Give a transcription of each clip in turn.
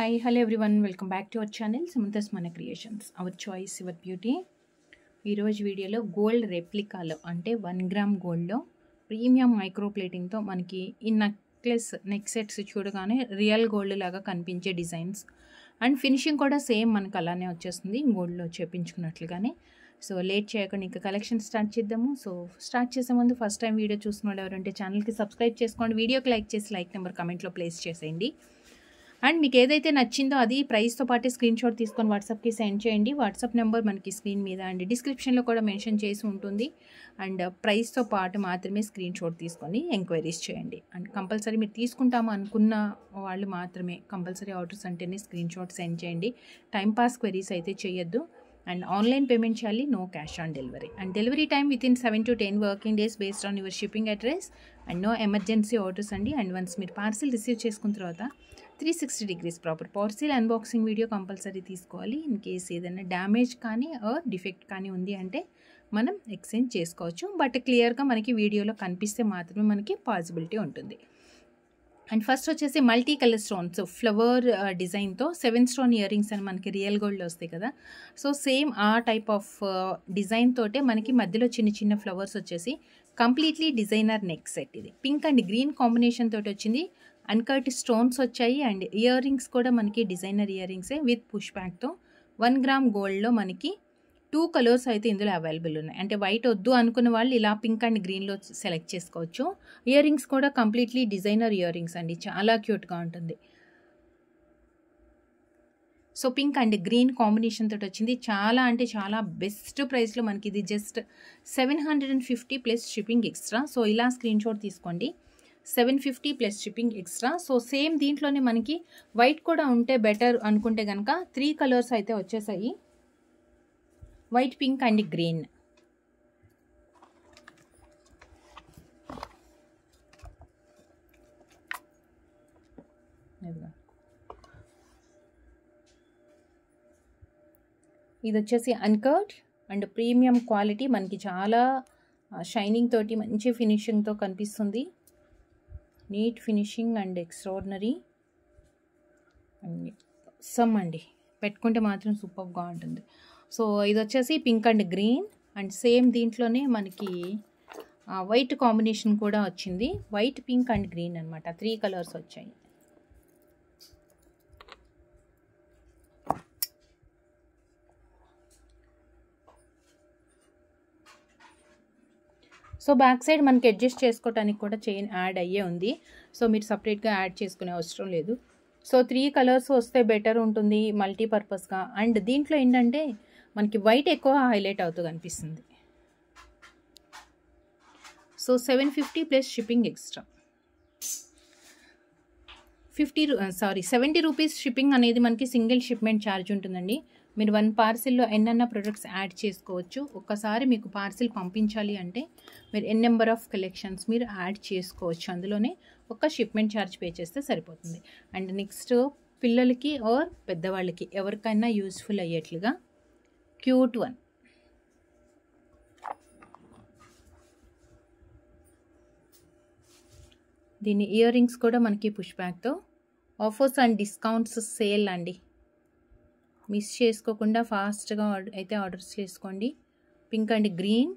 Hi, hello everyone. Welcome back to our channel Samantha's Mana Creations. Our choice, your beauty. ఈ రోజు వీడియోలో gold రెప్లికాలో అంటే 1 gram గోల్డ్లో premium micro ప్లేటింగ్తో మనకి ఈ నెక్ సెట్స్ చూడగానే రియల్ గోల్డ్ లాగా కనిపించే డిజైన్స్ అండ్ ఫినిషింగ్ కూడా సేమ్ మనకు అలానే వచ్చేస్తుంది గోల్డ్లో చేపించుకున్నట్లుగానే. సో లేట్ చేయకుండా ఇంకా కలెక్షన్ స్టార్ట్ చేద్దాము. సో స్టార్ట్ చేసే ముందు ఫస్ట్ టైం వీడియో చూస్తున్న ఎవరంటే ఛానల్కి సబ్స్క్రైబ్ చేసుకోండి, వీడియోకి లైక్ చేసి లైక్ నెంబర్ కమెంట్లో ప్లేస్ చేసేయండి. అండ్ మీకు ఏదైతే నచ్చిందో అది ప్రైస్తో పాటు స్క్రీన్ షాట్ తీసుకొని వాట్సాప్కి సెండ్ చేయండి. వాట్సాప్ నెంబర్ మనకి స్క్రీన్ మీద అండ్ డిస్క్రిప్షన్లో కూడా మెన్షన్ చేసి ఉంటుంది. అండ్ ప్రైస్తో పాటు మాత్రమే స్క్రీన్ షాట్ తీసుకొని ఎంక్వైరీస్ చేయండి. అండ్ కంపల్సరీ మీరు తీసుకుంటాము అనుకున్న వాళ్ళు మాత్రమే కంపల్సరీ ఆర్డర్స్ అంటేనే స్క్రీన్ షాట్ సెండ్ చేయండి. టైంపాస్ క్వెరీస్ అయితే చేయొద్దు. అండ్ ఆన్లైన్ పేమెంట్ చేయాలి, no cash on delivery. And delivery time within 7 to 10 working days based on your shipping address. And no emergency orders అండి. అండ్ వన్స్ మీరు parcel receive చేసుకున్న తర్వాత 360 degrees proper parcel unboxing video compulsory తీసుకోవాలి. In case ఏదైనా damage కానీ defect కానీ ఉంది అంటే మనం ఎక్స్చేంజ్ చేసుకోవచ్చు. బట్ క్లియర్గా మనకి వీడియోలో కనిపిస్తే మాత్రమే మనకి పాసిబిలిటీ ఉంటుంది. అండ్ ఫస్ట్ వచ్చేసి మల్టీ కలర్ స్టోన్స్ ఫ్లవర్ డిజైన్తో 7 స్టోన్ ఇయర్ రింగ్స్ అని మనకి రియల్ గోల్డ్లో వస్తాయి కదా. సో సేమ్ ఆ టైప్ ఆఫ్ డిజైన్ తోటే మనకి మధ్యలో చిన్న చిన్న ఫ్లవర్స్ వచ్చేసి కంప్లీట్లీ డిజైనర్ నెక్ సెట్. ఇది పింక్ అండ్ గ్రీన్ కాంబినేషన్ తోటి వచ్చింది. అన్కట్ స్టోన్స్ వచ్చాయి అండ్ ఇయర్ రింగ్స్ కూడా మనకి డిజైనర్ ఇయర్ రింగ్సే విత్ పుష్ బ్యాక్తో 1 గ్రామ్ గోల్డ్లో మనకి 2 కలర్స్ అయితే ఇందులో అవైలబుల్ ఉన్నాయి. అంటే వైట్ వద్దు అనుకున్న వాళ్ళు ఇలా పింక్ అండ్ గ్రీన్లో సెలెక్ట్ చేసుకోవచ్చు. ఇయర్ రింగ్స్ కూడా కంప్లీట్లీ డిజైనర్ ఇయర్ రింగ్స్ అండి, చాలా క్యూట్గా ఉంటుంది. So pink and green combination తోటి వచ్చింది. చాలా అంటే చాలా బెస్ట్ ప్రైస్లో మనకి ఇది just 750 plus shipping extra. So ఇలా స్క్రీన్ షాట్ తీసుకోండి, 750 plus shipping extra. So same దీంట్లోనే మనకి వైట్ కూడా ఉంటే బెటర్ అనుకుంటే కనుక 3 కలర్స్ అయితే వచ్చేసాయి, వైట్, పింక్ అండ్ గ్రీన్. ఇది వచ్చేసి అన్కట్ అండ్ ప్రీమియం క్వాలిటీ, మనకి చాలా షైనింగ్ తోటి మంచి ఫినిషింగ్తో కనిపిస్తుంది. Neat finishing and extraordinary and some అండి, పెట్టుకుంటే మాత్రం సూపర్గా ఉంటుంది. సో ఇది వచ్చేసి pink and green and same దీంట్లోనే మనకి వైట్ కాంబినేషన్ కూడా వచ్చింది. వైట్, పింక్ అండ్ గ్రీన్ అనమాట, 3 కలర్స్ వచ్చాయి. సో బ్యాక్ సైడ్ మనకి అడ్జస్ట్ చేసుకోవడానికి కూడా చైన్ యాడ్ అయ్యే ఉంది. సో మీరు సపరేట్గా యాడ్ చేసుకునే అవసరం లేదు. సో 3 కలర్స్ వస్తే బెటర్ ఉంటుంది మల్టీపర్పస్గా. అండ్ దీంట్లో ఏంటంటే మనకి వైట్ ఎక్కువ హైలైట్ అవుతూ కనిపిస్తుంది. So 750 plus shipping extra. 70 rupees shipping అనేది మనకి సింగిల్ షిప్మెంట్ ఛార్జ్ ఉంటుందండి. మీరు 1 పార్సిల్లో ఎన్నన్నా ప్రొడక్ట్స్ యాడ్ చేసుకోవచ్చు. ఒక్కసారి మీకు పార్సిల్ పంపించాలి అంటే మీరు ఎన్ నెంబర్ ఆఫ్ కలెక్షన్స్ మీరు యాడ్ చేసుకోవచ్చు. అందులోనే ఒక షిప్మెంట్ ఛార్జ్ పే చేస్తే సరిపోతుంది. అండ్ నెక్స్ట్ పిల్లలకి ఆర్ పెద్దవాళ్ళకి ఎవరికైనా యూస్ఫుల్ అయ్యేట్లుగా క్యూట్ వన్. దీని ఇయర్ రింగ్స్ కూడా మనకి పుష్ బ్యాక్తో. ఆఫర్స్ అండ్ డిస్కౌంట్స్ సేల్ అండి, మిస్ చేసుకోకుండా ఫాస్ట్గా అయితే ఆర్డర్స్ చేసుకోండి. పింక్ అండ్ గ్రీన్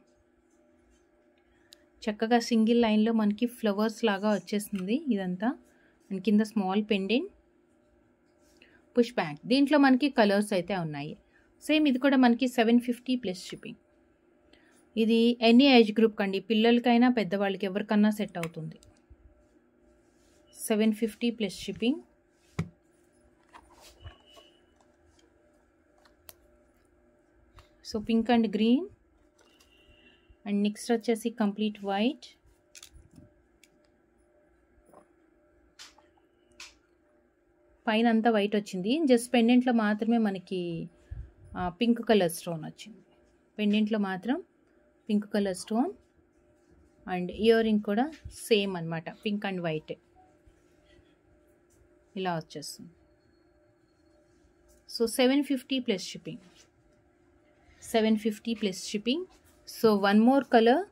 చక్కగా సింగిల్ లైన్లో మనకి ఫ్లవర్స్ లాగా వచ్చేస్తుంది ఇదంతా. అండ్ కింద స్మాల్ పెండెంట్, పుష్ బ్యాక్. దీంట్లో మనకి కలర్స్ అయితే ఉన్నాయి. సేమ్ ఇది కూడా మనకి 750 ప్లస్ షిప్పింగ్. ఇది ఎనీ ఏజ్ గ్రూప్ కండి, పిల్లలకైనా పెద్దవాళ్ళకి ఎవరికన్నా సెట్ అవుతుంది. 750 plus shipping. So pink and green and next వచ్చేసి కంప్లీట్ వైట్. పైన అంతా వైట్ వచ్చింది, జస్ట్ పెండెంట్లో మాత్రమే మనకి పింక్ కలర్ స్టోన్ వచ్చింది. పెండెంట్లో మాత్రం pink colour stone and ear ring కూడా సేమ్ అనమాట, పింక్ అండ్ వైట్ ఇలా వచ్చేస్తుంది. So 750 plus shipping, 750 plus shipping. So 1 more colour,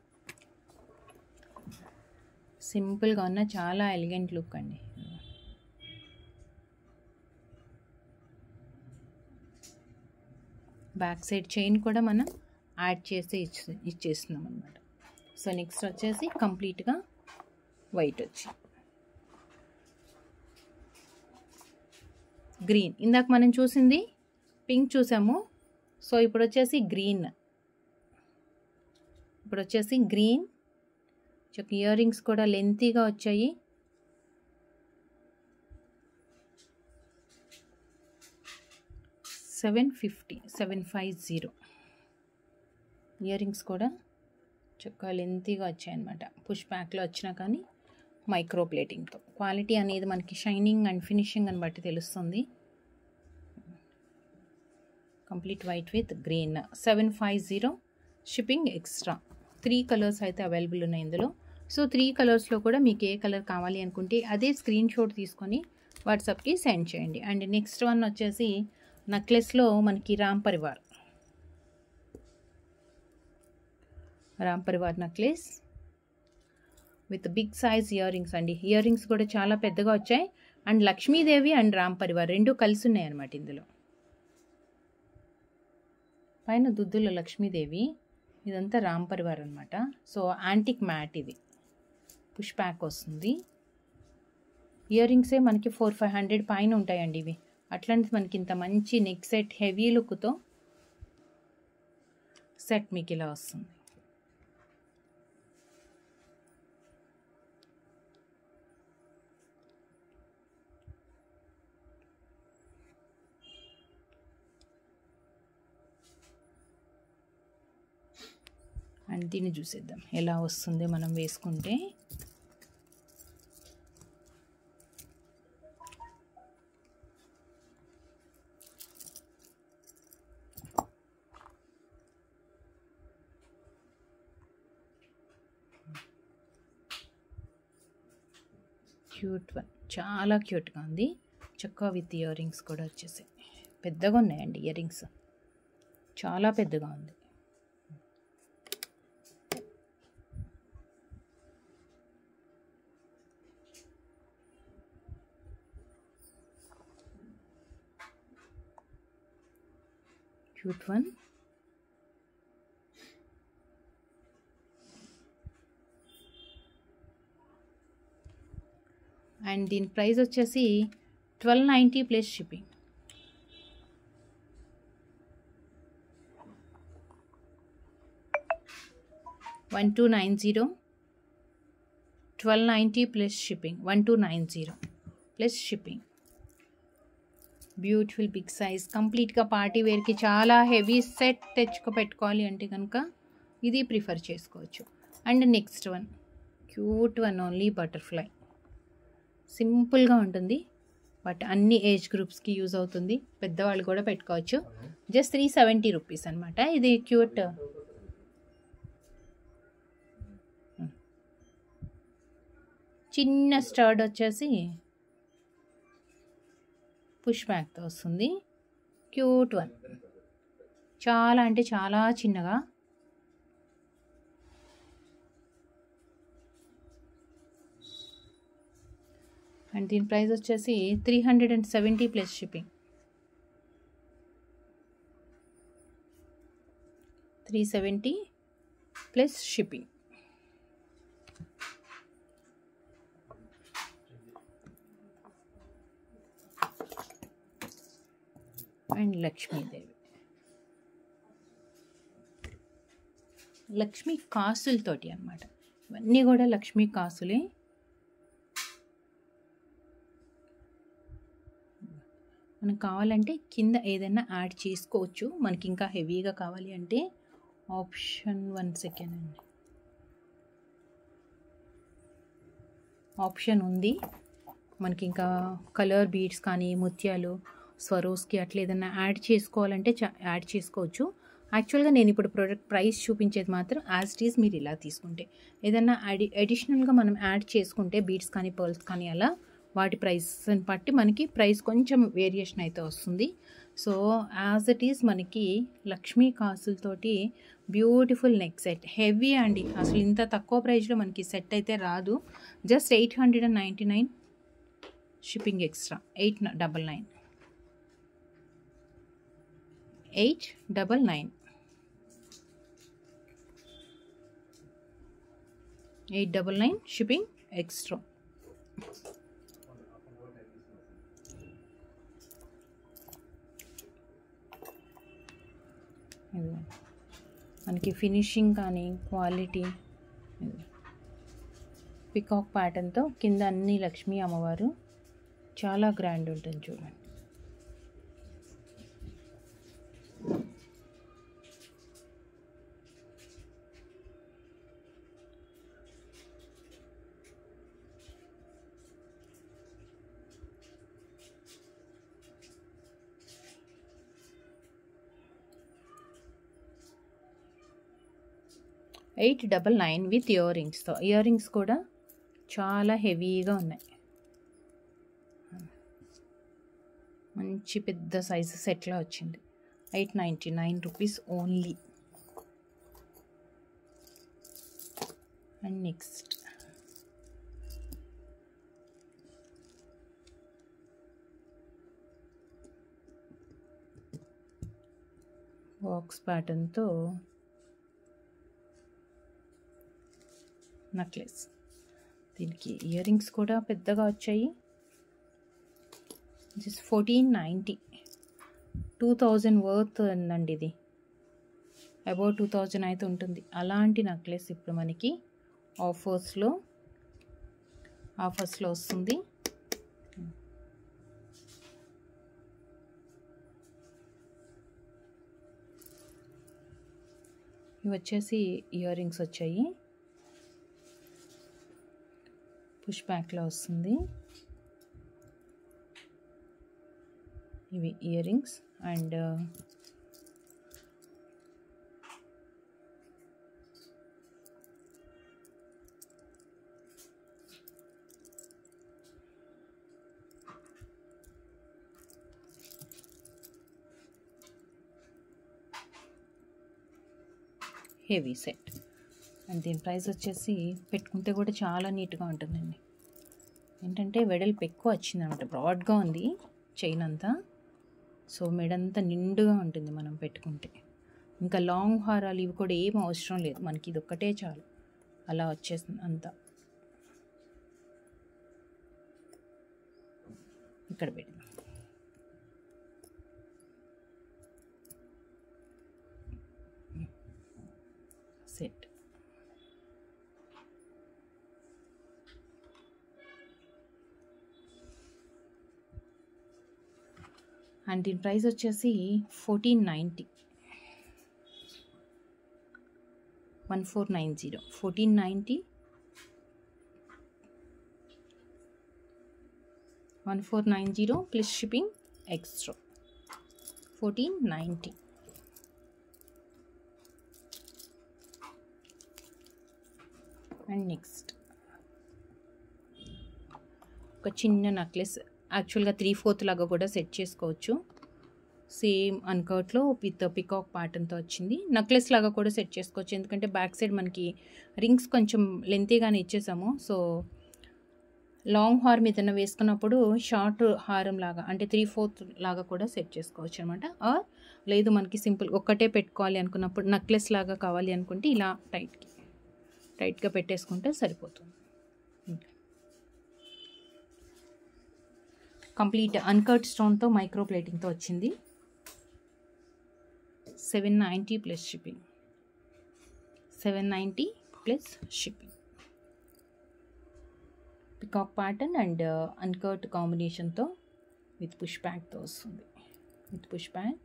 సింపుల్గా ఉన్న చాలా ఎలిగెంట్ లుక్ అండి. బ్యాక్ సైడ్ చైన్ కూడా మనం యాడ్ చేసి ఇచ్చేస్తున్నాం అనమాట. సో నెక్స్ట్ వచ్చేసి కంప్లీట్గా వైట్ వచ్చి గ్రీన్, ఇందాక మనం చూసింది పింక్ చూసాము. సో ఇప్పుడు వచ్చేసి గ్రీన్, ఇయర్ రింగ్స్ కూడా లెంతీగా వచ్చాయి. $750 ఇయర్ రింగ్స్ కూడా చక్కగా లెంతీగా వచ్చాయన్నమాట. పుష్ బ్యాక్లో వచ్చినా కానీ మైక్రో ప్లేటింగ్తో. క్వాలిటీ అనేది మనకి షైనింగ్ అండ్ ఫినిషింగ్ అని బట్టి తెలుస్తుంది. Complete white with green. 750 shipping extra. 3 colours అయితే అవైలబుల్ ఉన్నాయి ఇందులో. సో 3 కలర్స్లో కూడా మీకు ఏ కలర్ కావాలి అనుకుంటే అదే స్క్రీన్ షాట్ తీసుకొని వాట్సాప్కి సెండ్ చేయండి. అండ్ నెక్స్ట్ వన్ వచ్చేసి నెక్లెస్లో మనకి Ram Parivar necklace with big size earrings అండి. ఇయర్ రింగ్స్ కూడా చాలా పెద్దగా వచ్చాయి. అండ్ లక్ష్మీదేవి అండ్ రామ్ పరివార్ రెండు కలిసి ఉన్నాయి అన్నమాట ఇందులో. పైన దుద్దుల లక్ష్మీదేవి, ఇదంతా రామ్ పరివార్ అనమాట. సో యాంటిక్ మ్యాట్, ఇది పుష్ బ్యాక్ వస్తుంది. ఇయర్ రింగ్సే మనకి 400-500 పైన ఉంటాయండి ఇవి. అట్లాంటిది మనకి ఇంత మంచి నెక్ సెట్ హెవీ లుక్తో సెట్ మీకు ఇలా వస్తుంది. అండ్ దీన్ని చూసేద్దాం ఎలా వస్తుంది మనం వేసుకుంటే. క్యూట్ వన్, చాలా క్యూట్గా ఉంది. చక్కగా విత్ ఇయర్ రింగ్స్ కూడా వచ్చేసాయి. పెద్దగా ఉన్నాయండి ఇయర్ రింగ్స్, చాలా పెద్దగా ఉంది. Cute one. అండ్ దీని ప్రైస్ వచ్చేసి $1290 plus shipping. $1290 plus shipping. 1290 plus shipping. Beautiful big size, కంప్లీట్గా పార్టీ వేర్కి చాలా హెవీ సెట్ పెట్టుకోవాలి అంటే కనుక ఇది ప్రిఫర్ చేసుకోవచ్చు. And next one cute one, only butterfly. సింపుల్గా ఉంటుంది బట్ అన్ని ఏజ్ గ్రూప్స్కి యూజ్ అవుతుంది. పెద్దవాళ్ళు కూడా పెట్టుకోవచ్చు. జస్ట్ $370 అనమాట. ఇది క్యూట్ చిన్న స్టర్డ్ వచ్చేసి పుష్ బ్యాక్తో వస్తుంది. క్యూట్ వన్, చాలా అంటే చాలా చిన్నగా. అండ్ దీని ప్రైస్ వచ్చేసి $370 plus shipping. 370 plus shipping. And Lakshmidevi, Lakshmi కాసులతోటి అన్నమాట. ఇవన్నీ కూడా లక్ష్మీ కాసులే. మనకు కావాలంటే కింద ఏదైనా యాడ్ చేసుకోవచ్చు. మనకి ఇంకా హెవీగా కావాలి అంటే ఆప్షన్ 1 సెకండ్ అండి, ఆప్షన్ ఉంది మనకి. ఇంకా కలర్ బీడ్స్ కానీ ముత్యాలు స్వరోస్కి అట్లా ఏదైనా యాడ్ చేసుకోవాలంటే యాడ్ చేసుకోవచ్చు. యాక్చువల్గా నేను ఇప్పుడు ప్రోడక్ట్ ప్రైస్ చూపించేది మాత్రం యాజ్ ఇట్ ఈజ్ మీరు ఇలా తీసుకుంటే. ఏదైనా అడిషనల్గా మనం యాడ్ చేసుకుంటే బీడ్స్ కానీ పర్ల్స్ కానీ అలా వాటి ప్రైస్ని బట్టి మనకి ప్రైస్ కొంచెం వేరియేషన్ అయితే వస్తుంది. సో యాజ్ ఇట్ ఈజ్ మనకి లక్ష్మీ కాసులతోటి బ్యూటిఫుల్ నెక్ సెట్, హెవీ అండి. అసలు ఇంత తక్కువ ప్రైస్లో మనకి సెట్ అయితే రాదు. Just $899 shipping extra. $899 899. 899 shipping extra. మనకి ఫినిషింగ్ కానీ క్వాలిటీ పికాక్ ప్యాటర్న్తో కింద అన్ని లక్ష్మీ అమ్మవారు చాలా గ్రాండ్ ఉంటుంది చూడండి. $899 విత్ ఇయర్ రింగ్స్తో. ఇయర్ రింగ్స్ కూడా చాలా హెవీగా ఉన్నాయి. మంచి పెద్ద సైజు సెట్లో వచ్చింది. 899 rupees only. And next box ప్యాటర్న్తో నెక్లెస్. దీనికి ఇయర్ రింగ్స్ కూడా పెద్దగా వచ్చాయి. జస్ట్ 1490. 2000 వర్త్ ఉందండి ఇది. అబౌవ్ 2000 అయితే ఉంటుంది. అలాంటి నెక్లెస్ ఇప్పుడు మనకి ఆఫర్స్లో వస్తుంది. ఇవి వచ్చేసి ఇయర్ రింగ్స్ వచ్చాయి. పుష్ బ్యాక్లో వస్తుంది. ఇవి ear rings and heavy set. And దీని ప్రైస్ వచ్చేసి పెట్టుకుంటే కూడా చాలా నీట్గా ఉంటుందండి. ఏంటంటే వెడల్పు ఎక్కువ వచ్చింది అనమాట. బ్రాడ్గా ఉంది చైన్ అంతా. సో మెడంతా నిండుగా ఉంటుంది మనం పెట్టుకుంటే. ఇంకా లాంగ్ హారాలు ఇవి కూడా ఏం అవసరం లేదు. మనకి ఇది ఒక్కటే చాలు. అలా వచ్చేస్తుంది అంతా. ఇక్కడ పెడదాం. సెట్. అండ్ దీని ప్రైస్ వచ్చేసి 1490. 1490. 1490. 1490 plus shipping extra. 1490. And next ఒక చిన్న నెక్లెస్. యాక్చువల్గా 3/4 లాగా కూడా సెట్ చేసుకోవచ్చు. సేమ్ అన్కట్లో విత్ పికాక్ ప్యాటర్న్తో వచ్చింది. నెక్లెస్ లాగా కూడా సెట్ చేసుకోవచ్చు. ఎందుకంటే బ్యాక్ సైడ్ మనకి రింగ్స్ కొంచెం లెంతీగానే ఇచ్చేసాము. సో లాంగ్ హార్ మీద వేసుకున్నప్పుడు షార్ట్ హారం లాగా అంటే 3/4 లాగా కూడా సెట్ చేసుకోవచ్చు అనమాట. ఆర్ లేదు మనకి సింపుల్ ఒక్కటే పెట్టుకోవాలి అనుకున్నప్పుడు నెక్లెస్ లాగా కావాలి అనుకుంటే ఇలా టైట్గా పెట్టేసుకుంటే సరిపోతుంది. కంప్లీట్ అన్కట్ స్టోన్తో మైక్రో ప్లేటింగ్తో వచ్చింది. 790 plus shipping. 790 plus shipping. Peacock pattern and uncut కాంబినేషన్తో విత్ పుష్ బ్యాక్తో వస్తుంది. With push back.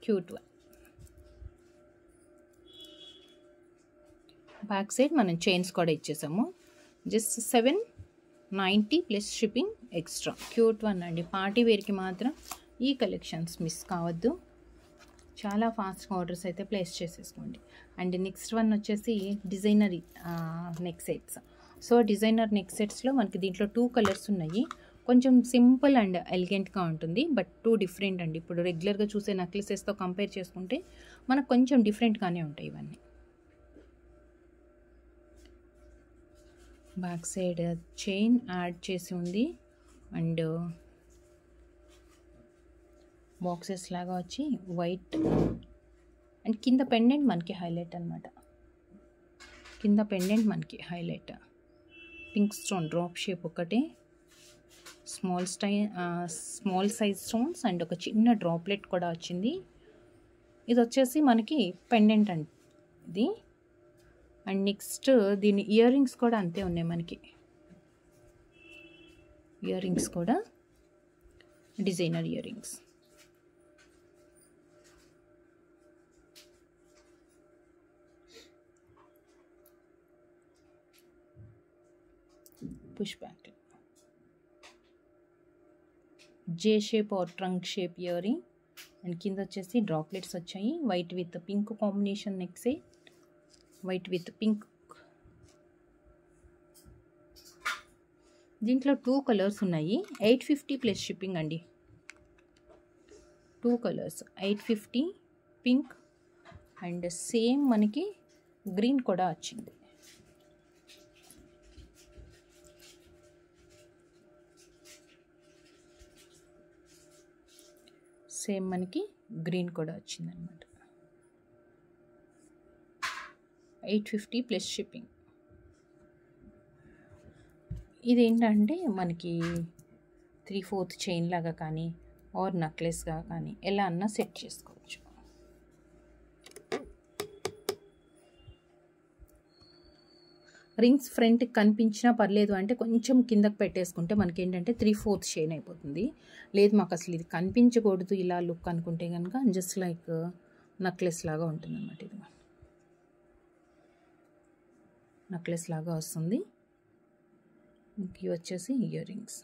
Cute one. Back side మనం చైన్స్ కూడా ఇచ్చేసాము. Just 790 plus shipping extra. Cute one అండి. పార్టీ వేర్కి మాత్రం ఈ కలెక్షన్స్ మిస్ కావద్దు. చాలా ఫాస్ట్గా ఆర్డర్స్ అయితే ప్లేస్ చేసేసుకోండి. అండ్ నెక్స్ట్ వన్ వచ్చేసి designer neck sets. So designer neck సెట్స్లో మనకి దీంట్లో 2 కలర్స్ ఉన్నాయి. కొంచెం సింపుల్ అండ్ ఎలిగెంట్గా ఉంటుంది, బట్ 2 డిఫరెంట్ అండి. ఇప్పుడు రెగ్యులర్గా చూసే నెక్లెసెస్తో కంపేర్ చేసుకుంటే మనకు కొంచెం డిఫరెంట్గానే ఉంటాయి ఇవన్నీ. బ్యాక్ సైడ్ చైన్ యాడ్ చేసి ఉంది అండ్ బాక్సెస్ లాగా వచ్చి వైట్ అండ్ కింద పెండెంట్ మనకి హైలైట్ అనమాట. కింద పెండెంట్ మనకి highlight pink stone drop shape ఒకటి, స్మాల్ సైజ్ స్టోన్స్ అండ్ ఒక చిన్న డ్రాప్లెట్ కూడా వచ్చింది. ఇది వచ్చేసి మనకి పెండెంట్ అండి ఇది. అండ్ నెక్స్ట్ దీని ఇయర్ రింగ్స్ కూడా అంతే ఉన్నాయి మనకి. ఇయర్ రింగ్స్ కూడా designer earrings. Push back J shape or trunk shape earring and కింద వచ్చేసి డ్రాప్లెట్స్ వచ్చాయి. White with pink combination neck set, white with pink. దీంట్లో 2 కలర్స్ ఉన్నాయి. 850 ప్లస్ షిప్పింగ్ అండి. 2 కలర్స్ 850 పింక్ అండ్ సేమ్ మనకి green కూడా వచ్చింది. Same మనకి గ్రీన్ కూడా వచ్చిందనమాట. 850 ప్లస్ షిప్పింగ్. ఇదేంటంటే మనకి 3/4 చైన్ లాగా కానీ ఆర్ నెక్లెస్గా కానీ ఎలా అన్నా సెట్ చేసుకోవచ్చు. రింగ్స్ ఫ్రంట్ కనిపించినా పర్లేదు అంటే కొంచెం కిందకి పెట్టేసుకుంటే మనకి ఏంటంటే 3/4 చైన్ అయిపోతుంది. లేదు మాకు అసలు ఇది కనిపించకూడదు ఇలా లుక్ అనుకుంటే కనుక జస్ట్ లైక్ నెక్లెస్ లాగా ఉంటుంది అన్నమాట. ఇది నెక్లెస్ లాగా వస్తుంది. ఇవి వచ్చేసి ear rings.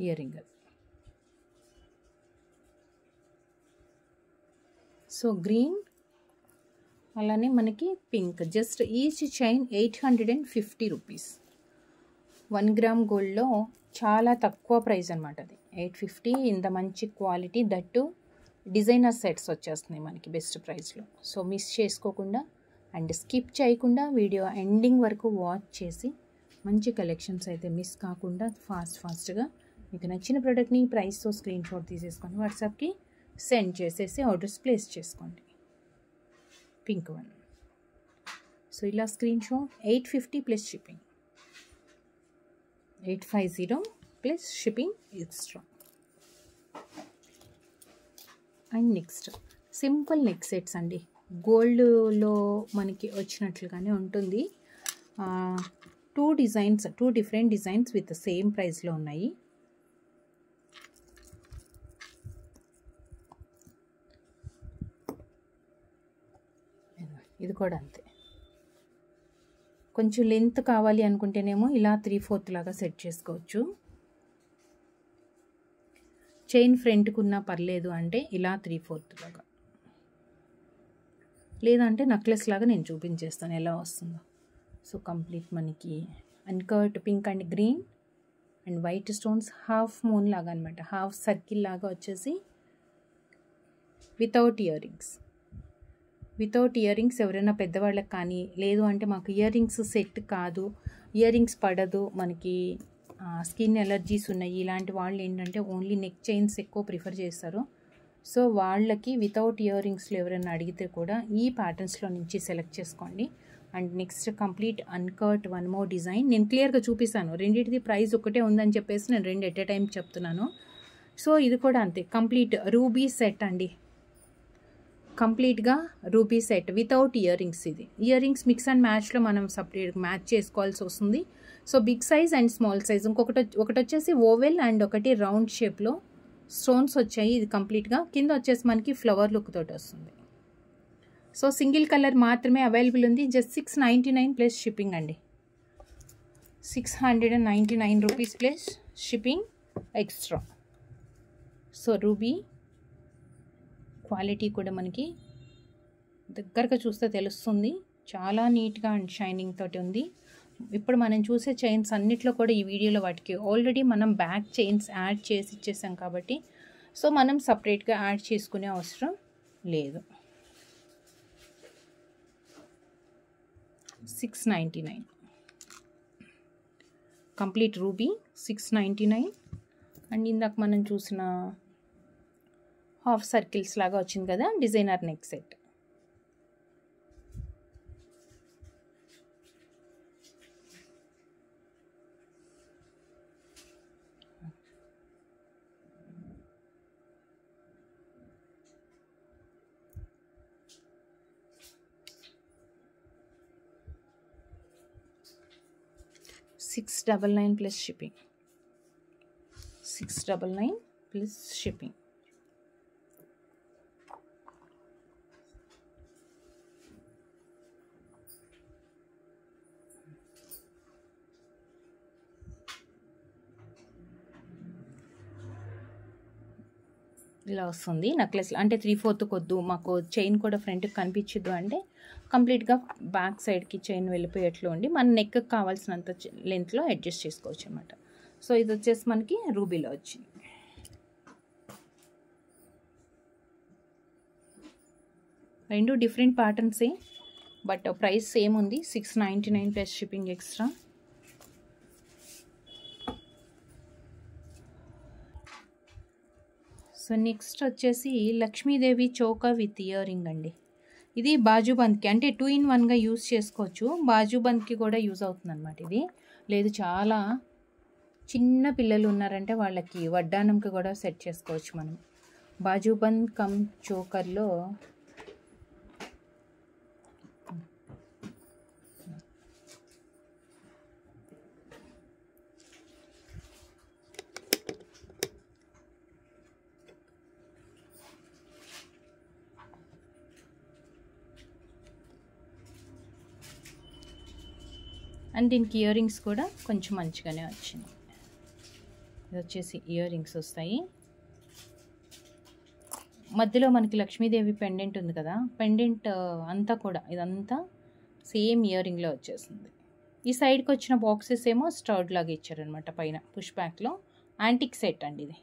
Ear ring. So green అలానే మనకి pink. Just each chain 850 rupees. 1 gram గోల్డ్లో చాలా తక్కువ ప్రైస్ అనమాట అది. 850 ఇంత మంచి క్వాలిటీ, దట్టు డిజైనర్ సెట్స్ వచ్చేస్తున్నాయి మనకి బెస్ట్ ప్రైస్లో. సో మిస్ చేసుకోకుండా అండ్ స్కిప్ చేయకుండా వీడియో ఎండింగ్ వరకు వాచ్ చేసి మంచి కలెక్షన్స్ అయితే మిస్ కాకుండా ఫాస్ట్గా మీకు నచ్చిన ప్రోడక్ట్ని ప్రైస్తో స్క్రీన్ షాట్ తీసేసుకొని వాట్సాప్కి సెండ్ చేసేసి ఆర్డర్స్ ప్లేస్ చేసుకోండి. Pink one. సో ఇలా screen shot 850 plus shipping, 850 plus shipping extra. And next simple neck sets అండి. గోల్డ్లో మనకి వచ్చినట్లుగానే ఉంటుంది. 2 డిఫరెంట్ డిజైన్స్ విత్ సేమ్ ప్రైస్లో ఉన్నాయి. ఇది కూడా అంతే. కొంచెం లెంత్ కావాలి అనుకుంటేనేమో ఇలా 3/4 లాగా సెట్ చేసుకోవచ్చు. చైన్ ఫ్రంట్కి ఉన్నా పర్లేదు అంటే ఇలా 3/4 లాగా, లేదంటే నెక్లెస్ లాగా నేను చూపించేస్తాను ఎలా వస్తుందో. సో కంప్లీట్ మనకి uncut pink and green and white stones half moon లాగా అనమాట, హాఫ్ సర్కిల్ లాగా వచ్చేసి without ear rings. Without ear rings ఎవరైనా పెద్దవాళ్ళకి కానీ, లేదు అంటే మాకు ఇయర్ రింగ్స్ సెట్ కాదు, ఇయర్ రింగ్స్ పడదు, మనకి స్కిన్ ఎలర్జీస్ ఉన్నాయి, ఇలాంటి వాళ్ళు ఏంటంటే ఓన్లీ నెక్ చైన్స్ ఎక్కువ ప్రిఫర్ చేస్తారు. సో వాళ్ళకి వితౌట్ ఇయర్ రింగ్స్లో ఎవరైనా అడిగితే కూడా ఈ ప్యాటర్న్స్లో నుంచి సెలెక్ట్ చేసుకోండి. And next complete uncut one more design. నేను క్లియర్గా చూపిస్తాను, రెండింటిది ప్రైస్ ఒకటే ఉందని చెప్పేసి నేను 2 ఎట్ ఎ టైం చెప్తున్నాను. సో ఇది కూడా అంతే, కంప్లీట్ రూబీ సెట్ అండి. కంప్లీట్గా ruby set without earrings. ఇది ఇయర్ రింగ్స్ మిక్స్ అండ్ మ్యాచ్లో మనం సపరేట్ మ్యాచ్ చేసుకోవాల్సి వస్తుంది. So big size and small size, ఒకటి వచ్చేసి ఓవెల్ అండ్ ఒకటి రౌండ్ షేప్లో స్టోన్స్ వచ్చాయి. ఇది కంప్లీట్గా కింద వచ్చేసి మనకి ఫ్లవర్ లుక్ తోటి వస్తుంది. సో సింగిల్ కలర్ మాత్రమే అవైలబుల్ ఉంది. జస్ట్ 699 ప్లస్ షిప్పింగ్ అండి. 699 rupees plus shipping extra. So ruby quality కూడా మనకి దగ్గరగా చూస్తే తెలుస్తుంది, చాలా నీట్గా అండ్ షైనింగ్ తోటి ఉంది. ఇప్పుడు మనం చూసే చైన్స్ అన్నిట్లో కూడా ఈ వీడియోలో వాటికి ఆల్రెడీ మనం బ్యాక్ చైన్స్ యాడ్ చేసి ఇచ్చేసాం కాబట్టి సో మనం సపరేట్గా యాడ్ చేసుకునే అవసరం లేదు. 699 కంప్లీట్ రూబీ 699. అండ్ ఇందాక మనం చూసిన హాఫ్ సర్కిల్స్ లాగా వచ్చింది కదా designer neck set. $699 plus shipping. 699 plus shipping. ఇలా వస్తుంది నెక్లెస్. అంటే 3/4 కొద్దు, మాకు చైన్ కూడా ఫ్రంట్కి కనిపించదు అంటే కంప్లీట్గా బ్యాక్ సైడ్కి చైన్ వెళ్ళిపోయేట్లు ఉండి మన నెక్కి కావాల్సినంత లెంత్లో అడ్జస్ట్ చేసుకోవచ్చు అనమాట. సో ఇది వచ్చేసి మనకి రూబీలో వచ్చింది. రెండు డిఫరెంట్ ప్యాటర్న్సే బట్ ప్రైస్ సేమ్ ఉంది. 699 plus shipping extra. So next వచ్చేసి Lakshmidevi choker with earring అండి. ఇది బాజుబంద్కి అంటే 2-in-1గా యూస్ చేసుకోవచ్చు. బాజుబంద్కి కూడా యూజ్ అవుతుంది అనమాట ఇది. లేదు చాలా చిన్న పిల్లలు ఉన్నారంటే వాళ్ళకి వడ్డానంకి కూడా సెట్ చేసుకోవచ్చు మనం. బాజుబంద్ కమ్ చోకర్లో అండ్ దీనికి ఇయర్ రింగ్స్ కూడా కొంచెం మంచిగానే వచ్చింది. ఇది వచ్చేసి ఇయర్ రింగ్స్ వస్తాయి. మధ్యలో మనకి లక్ష్మీదేవి పెండెంట్ ఉంది కదా, పెండెంట్ అంతా కూడా ఇదంతా సేమ్ ఇయర్ రింగ్లో వచ్చేసింది. ఈ సైడ్కి వచ్చిన బాక్సెస్ ఏమో స్టర్డ్ లాగా ఇచ్చారనమాట పైన పుష్ బ్యాక్లో. యాంటిక్ సెట్ అండి ఇది,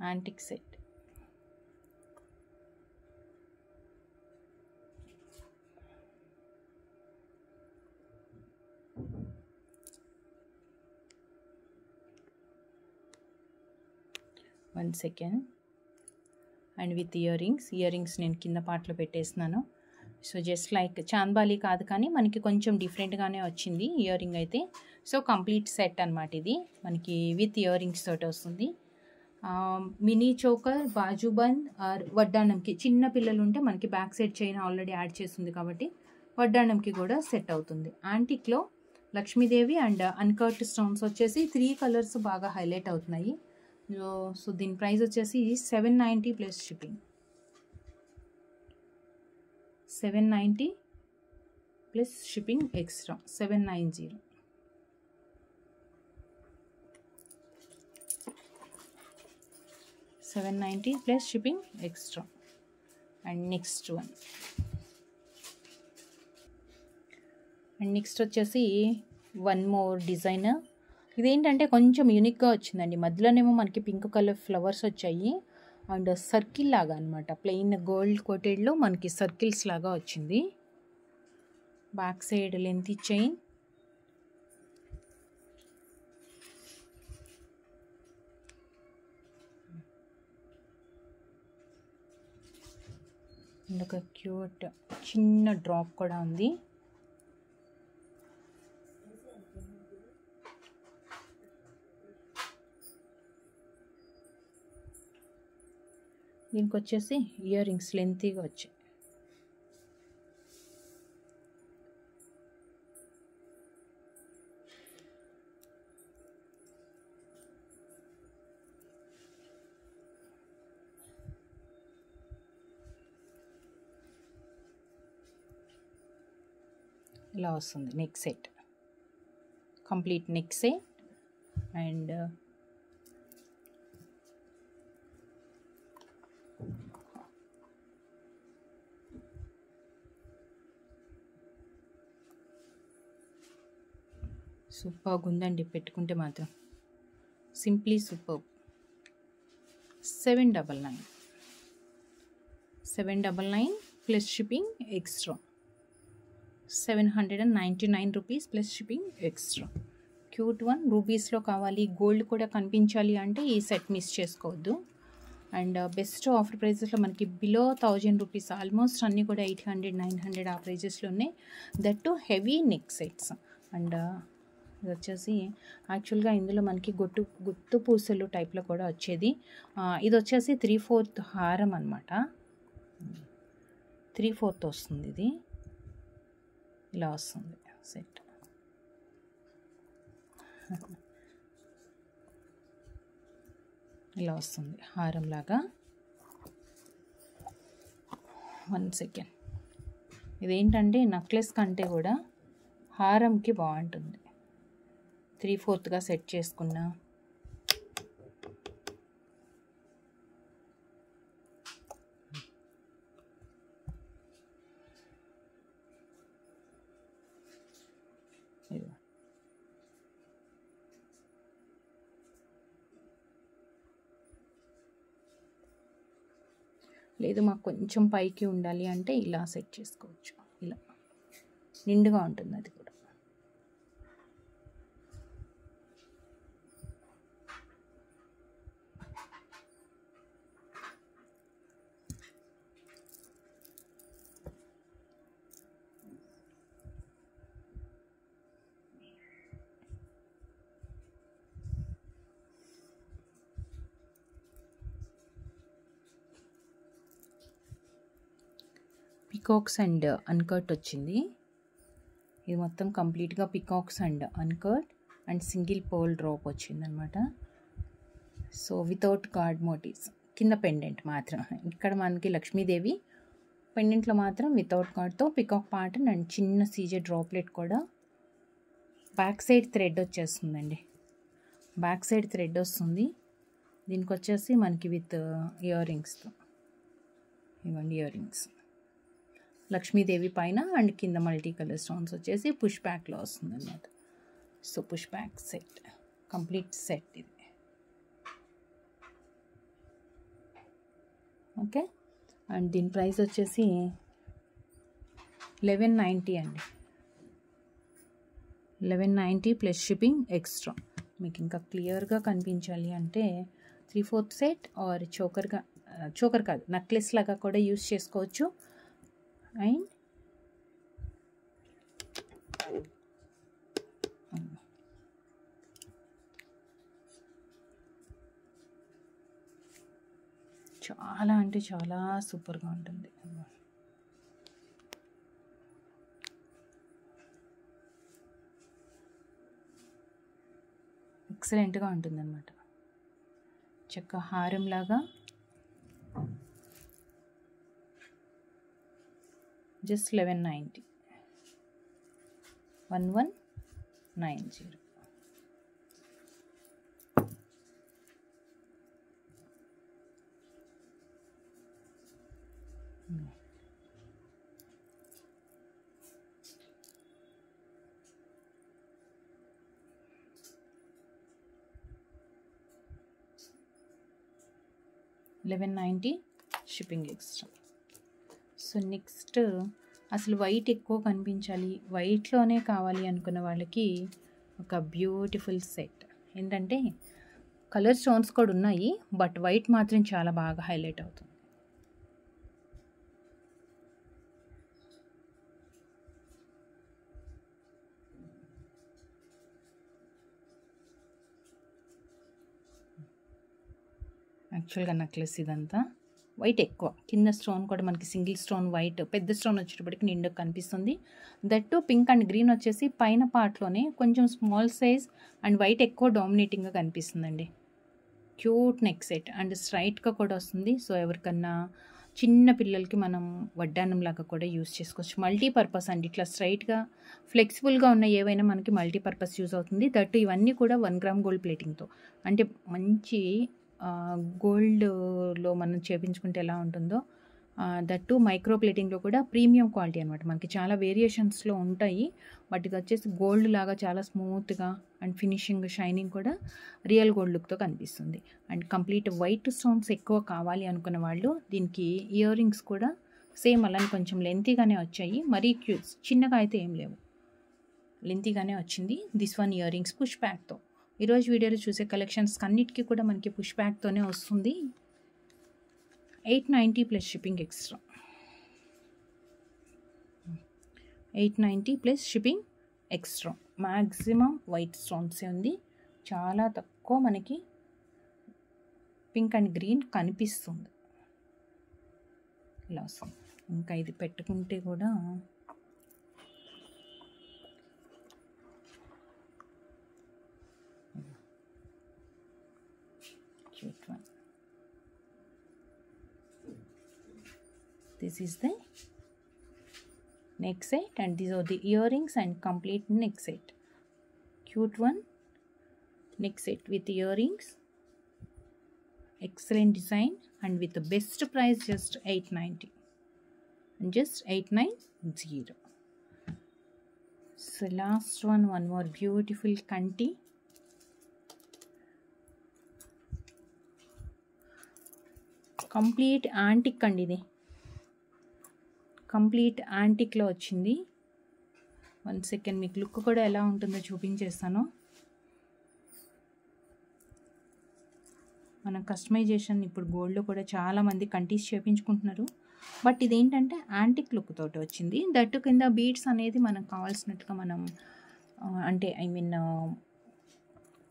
antique set. One second. And with ear rings నేను కింద పార్ట్లో పెట్టేస్తున్నాను. సో జస్ట్ లైక్ చాంద్బాలి కాదు కానీ మనకి కొంచెం డిఫరెంట్గానే వచ్చింది ఇయర్ రింగ్ అయితే. సో కంప్లీట్ సెట్ అనమాట ఇది, మనకి విత్ ఇయర్ రింగ్స్ తోటి వస్తుంది. మినీ చోకర్, బాజుబంద్ ఆర్ వడ్డానంకి చిన్న పిల్లలు ఉంటే మనకి back side chain already add చేస్తుంది కాబట్టి వడ్డానంకి కూడా సెట్ అవుతుంది. యాంటిక్లో లక్ష్మీదేవి అండ్ అన్కట్ స్టోన్స్ వచ్చేసి 3 కలర్స్ బాగా హైలైట్ అవుతున్నాయి. సో దీని ప్రైస్ వచ్చేసి 790 plus shipping. 790 plus shipping extra 790. $790 plus shipping extra. And next one. And next వచ్చేసి వన్ మోర్ డిజైనర్. ఇదేంటంటే కొంచెం యూనిక్గా వచ్చిందండి. మధ్యలోనేమో మనకి పింక్ కలర్ ఫ్లవర్స్ వచ్చాయి అండ్ సర్కిల్ లాగా అనమాట. ప్లెయిన్ గోల్డ్ కోటెడ్లో మనకి సర్కిల్స్ లాగా వచ్చింది. Back side length chain, and ఒక క్యూట్ చిన్న డ్రాప్ కూడా ఉంది. దీనికి వచ్చేసి ఇయర్ రింగ్స్ లెంతీగా వచ్చాయి. ఇలా వస్తుంది neck set, complete neck set. And సూపర్గా ఉందండి, పెట్టుకుంటే మాత్రం simply super. 799 plus shipping extra, 799 rupees plus shipping extra. Cute one. రూపీస్లో కావాలి, గోల్డ్ కూడా కనిపించాలి అంటే ఈ సెట్ మిస్ చేసుకోవద్దు. అండ్ బెస్ట్ ఆఫర్ ప్రైజెస్లో మనకి బిలో 1000 రూపీస్, ఆల్మోస్ట్ అన్నీ కూడా 800, 900 ఆ ప్రైజెస్లో ఉన్నాయి. That to heavy neck sets. And ఇది వచ్చేసి యాక్చువల్గా ఇందులో మనకి గుత్తు పూసలు టైప్లో కూడా వచ్చేది. ఇది వచ్చేసి 3/4 హారం అనమాట. 3/4 వస్తుంది, ఇది ఇలా వస్తుంది సెట్. ఇలా వస్తుంది హారం లాగా. 1 సెకండ్. ఇదేంటంటే నెక్లెస్ కంటే కూడా హారంకి బాగుంటుంది. 3/4గా సెట్ చేసుకున్నా. లేదు మాకు కొంచెం పైకి ఉండాలి అంటే ఇలా సెట్ చేసుకోవచ్చు. ఇలా నిండుగా ఉంటుంది అది కూడా. పికాక్స్ అండ్ అన్కట్ వచ్చింది. ఇది మొత్తం కంప్లీట్గా peacocks and uncut and single pearl drop వచ్చింది అనమాట. సో వితౌట్ కార్డ్ మోటివ్స్, కింద పెండెంట్ మాత్రం. ఇక్కడ మనకి లక్ష్మీదేవి, పెండెంట్లో మాత్రం వితౌట్ కార్డ్తో పికాక్ ప్యాటర్న్ అండ్ చిన్న సీజే డ్రాప్లెట్ కూడా. బ్యాక్ సైడ్ థ్రెడ్ వచ్చేస్తుందండి, బ్యాక్ సైడ్ థ్రెడ్ వస్తుంది. దీనికి వచ్చేసి మనకి విత్ ఇయర్ రింగ్స్తో, ఇవ్వండి ఇయర్ రింగ్స్ లక్ష్మీదేవి పైన అండ్ కింద మల్టీ కలర్ స్టోన్స్ వచ్చేసి పుష్ బ్యాక్లో వస్తుంది అన్నమాట. So push back set, complete set ఇది. ఓకే. అండ్ దీని ప్రైస్ వచ్చేసి 1190 అండి. 1190 ప్లస్ షిప్పింగ్ ఎక్స్ట్రా. మీకు ఇంకా క్లియర్గా కనిపించాలి అంటే 3/4 సెట్ ఆర్ చోకర్ కాదు నెక్లెస్ లాగా కూడా యూస్ చేసుకోవచ్చు. అండ్ చాలా అంటే చాలా సూపర్గా ఉంటుంది. ఎక్సలెంట్గా ఉంటుంది అన్నమాట. చక్క హారం లాగా. Just 1190, 1190. $1190 shipping extra. So next అసలు వైట్ ఎక్కువ కనిపించాలి, వైట్లోనే కావాలి అనుకున్న వాళ్ళకి ఒక బ్యూటిఫుల్ సెట్. ఏంటంటే కలర్ స్టోన్స్ కూడా ఉన్నాయి, బట్ వైట్ మాత్రం చాలా బాగా హైలైట్ అవుతుంది. యాక్చువల్గా నెక్లెస్ ఇదంతా వైట్ ఎక్కువ, కింద స్టోన్ కూడా మనకి సింగిల్ స్టోన్ వైట్, పెద్ద స్టోన్ వచ్చేటప్పటికి నిండుగా కనిపిస్తుంది. దట్టు పింక్ అండ్ గ్రీన్ వచ్చేసి పైన పార్ట్లోనే కొంచెం స్మాల్ సైజ్ అండ్ వైట్ ఎక్కువ డామినేటింగ్గా కనిపిస్తుందండి. క్యూట్ నెక్ సెట్ అండ్ స్ట్రైట్గా కూడా వస్తుంది. సో ఎవరికన్నా చిన్న పిల్లలకి మనం వడ్డానం లాగా కూడా యూస్ చేసుకోవచ్చు. మల్టీపర్పస్ అండి. ఇట్లా స్ట్రైట్‌గా ఫ్లెక్సిబుల్‌గా ఉన్న ఏవైనా మనకి మల్టీపర్పస్ యూజ్ అవుతుంది. దట్ ఇవన్నీ కూడా 1 గ్రామ్ గోల్డ్ ప్లేటింగ్‌తో. అంటే మంచి గోల్డ్‌లో మనం చేపించుకుంటే ఎలా ఉంటుందో దట్టు మైక్రో ప్లేటింగ్‌లో కూడా ప్రీమియం క్వాలిటీ అనమాట. మనకి చాలా వేరియేషన్స్‌లో ఉంటాయి. బట్ ఇది వచ్చేసి గోల్డ్ లాగా చాలా స్మూత్‌గా అండ్ ఫినిషింగ్, షైనింగ్ కూడా రియల్ గోల్డ్ లుక్‌తో కనిపిస్తుంది. అండ్ కంప్లీట్ వైట్ స్టోన్స్ ఎక్కువ కావాలి అనుకున్న వాళ్ళు దీనికి ఇయర్ రింగ్స్ కూడా సేమ్ అలానే కొంచెం లెంతీగానే వచ్చాయి. మరీ చిన్నగా అయితే ఏం లేవు. లెంతీగానే వచ్చింది. This one earrings push బ్యాక్‌తో. ఈరోజు వీడియోలో చూసే కలెక్షన్స్ అన్నిటికీ కూడా మనకి పుష్ బ్యాక్‌తోనే వస్తుంది. 890 plus shipping extra. 890 plus shipping extra. Maximum white స్టోన్సే ఉంది. చాలా తక్కువ మనకి పింక్ అండ్ గ్రీన్ కనిపిస్తుంది. ఇలా వస్తుంది. ఇంకా ఇది పెట్టుకుంటే కూడా cute one. This is the neck set and these are the earrings and complete neck set. Cute one. Neck set with earrings. Excellent design and with the best price just 890. And just 890. So last one more beautiful kanti. Complete antique అండి. ఇది complete యాంటిక్లో వచ్చింది. 1 second మీకు look కూడా ఎలా ఉంటుందో చూపించేస్తాను. మనం customization ఇప్పుడు గోల్డ్లో కూడా చాలామంది కంటీస్ చేయించుకుంటున్నారు. బట్ ఇదేంటంటే యాంటిక్ లుక్ తోటి వచ్చింది. దట్టు కింద బీడ్స్ అనేది మనకు కావాల్సినట్టుగా మనం అంటే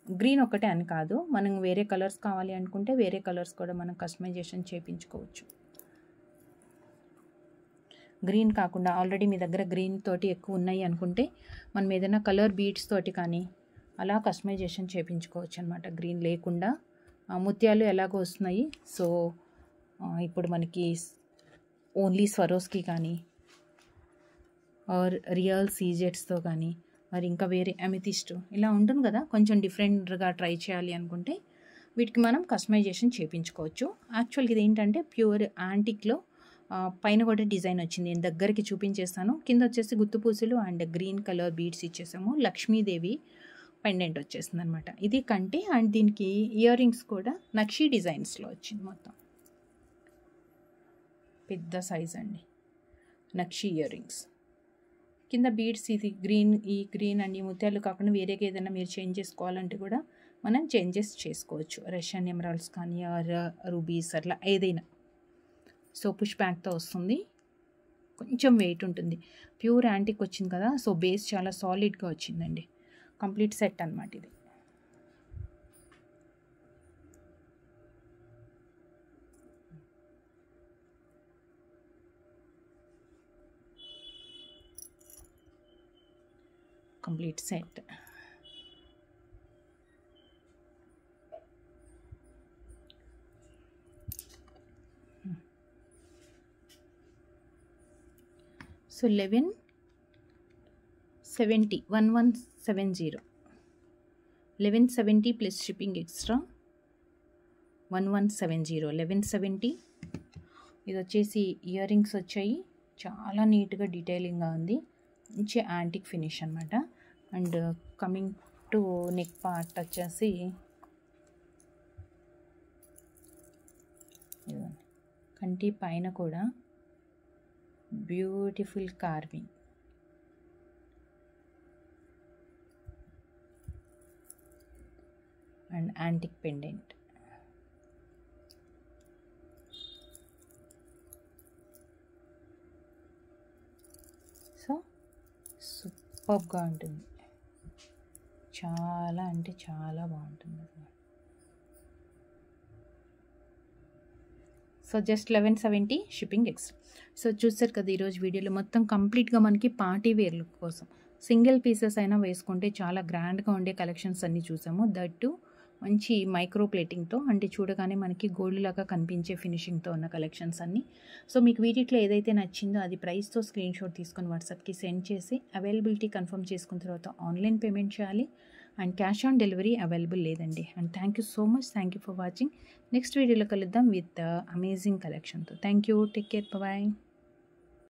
గ్రీన్ ఒకటే అని కాదు, మనం వేరే కలర్స్ కావాలి అనుకుంటే వేరే కలర్స్ కూడా మనం కస్టమైజేషన్ చేయించుకోవచ్చు. గ్రీన్ కాకుండా ఆల్రెడీ మీ దగ్గర గ్రీన్ తోటి ఎక్కువ ఉన్నాయి అనుకుంటే మనం ఏదైనా కలర్ బీడ్స్ తోటి కానీ అలా కస్టమైజేషన్ చేయించుకోవచ్చు అనమాట. గ్రీన్ లేకుండా ముత్యాలు ఎలాగో వస్తున్నాయి. సో ఇప్పుడు మనకి ఓన్లీ స్వరోస్కి కానీ ఆర్ రియల్ సీజెట్స్తో కానీ మరి ఇంకా వేరే అమెథిస్ట్ ఇలా ఉంటుంది కదా, కొంచెం డిఫరెంట్గా ట్రై చేయాలి అనుకుంటే వీటికి మనం కస్టమైజేషన్ చేయించుకోవచ్చు. యాక్చువల్గా ఇది ఏంటంటే ప్యూర్ యాంటిక్లో పైన కూడా డిజైన్ వచ్చింది. నేను దగ్గరికి చూపించేస్తాను. కింద వచ్చేసి గుత్తుపూసలు అండ్ గ్రీన్ కలర్ బీడ్స్ ఇచ్చేసాము. లక్ష్మీదేవి పెండెంట్ వచ్చేసింది అనమాట. ఇది కంటే అండ్ దీనికి ఇయర్ రింగ్స్ కూడా నక్షీ డిజైన్స్లో వచ్చింది. మొత్తం పెద్ద సైజ్ అండి నక్షీ ఇయర్ రింగ్స్. కింద బీడ్స్ ఇది ఈ గ్రీన్ అండ్ ఈ ముత్యాలు కాకుండా వేరేగా ఏదైనా మీరు చేంజ్ చేసుకోవాలంటే కూడా మనం చేంజెస్ చేసుకోవచ్చు. రష్యన్ ఎమరాల్డ్స్ కానీ ఆర్ రూబీస్ అట్లా ఏదైనా. సో పుష్ బ్యాక్తో వస్తుంది. కొంచెం వెయిట్ ఉంటుంది. ప్యూర్ యాంటిక్ వచ్చింది కదా, సో బేస్ చాలా సాలిడ్గా వచ్చిందండి. కంప్లీట్ సెట్ అన్నమాట ఇది. Complete set. So 1170 1170 plus shipping extra 1170 1170. ఇది వచ్చేసి ఇయర్ రింగ్స్ వచ్చాయి. చాలా నీట్గా డీటెయిలింగ్గా ఉంది. మంచి యాంటిక్ ఫినిష్ అనమాట. And coming to neck part వచ్చేసి కంటి పైన కూడా beautiful carving and antique pendant. So సూపర్గా ఉంటుంది. చాలా అంటే చాలా బాగుంటుంది. So just 1170 shipping extra. So చూసారు కదా ఈరోజు వీడియోలో మొత్తం కంప్లీట్గా మనకి పార్టీ వేర్ లుక్ కోసం సింగిల్ పీసెస్ అయినా వేసుకుంటే చాలా గ్రాండ్గా ఉండే కలెక్షన్స్ అన్నీ చూసాము. దట్టు మంచి మైక్రో ప్లేటింగ్తో, అంటే చూడగానే మనకి గోల్డ్ లాగా కనిపించే ఫినిషింగ్తో ఉన్న కలెక్షన్స్ అన్నీ. సో మీకు వీటిలో ఏదైతే నచ్చిందో అది ప్రైస్తో స్క్రీన్ షాట్ తీసుకొని వాట్సాప్కి సెండ్ చేసి అవైలబిలిటీ కన్ఫర్మ్ చేసుకున్న తర్వాత ఆన్లైన్ పేమెంట్ చేయాలి. And cash on delivery available లేదండి. And thank you so much. Thank you for watching. Next వీడియోలో కలుద్దాం విత్ అమేజింగ్ కలెక్షన్తో. Thank you. Take care. Bye.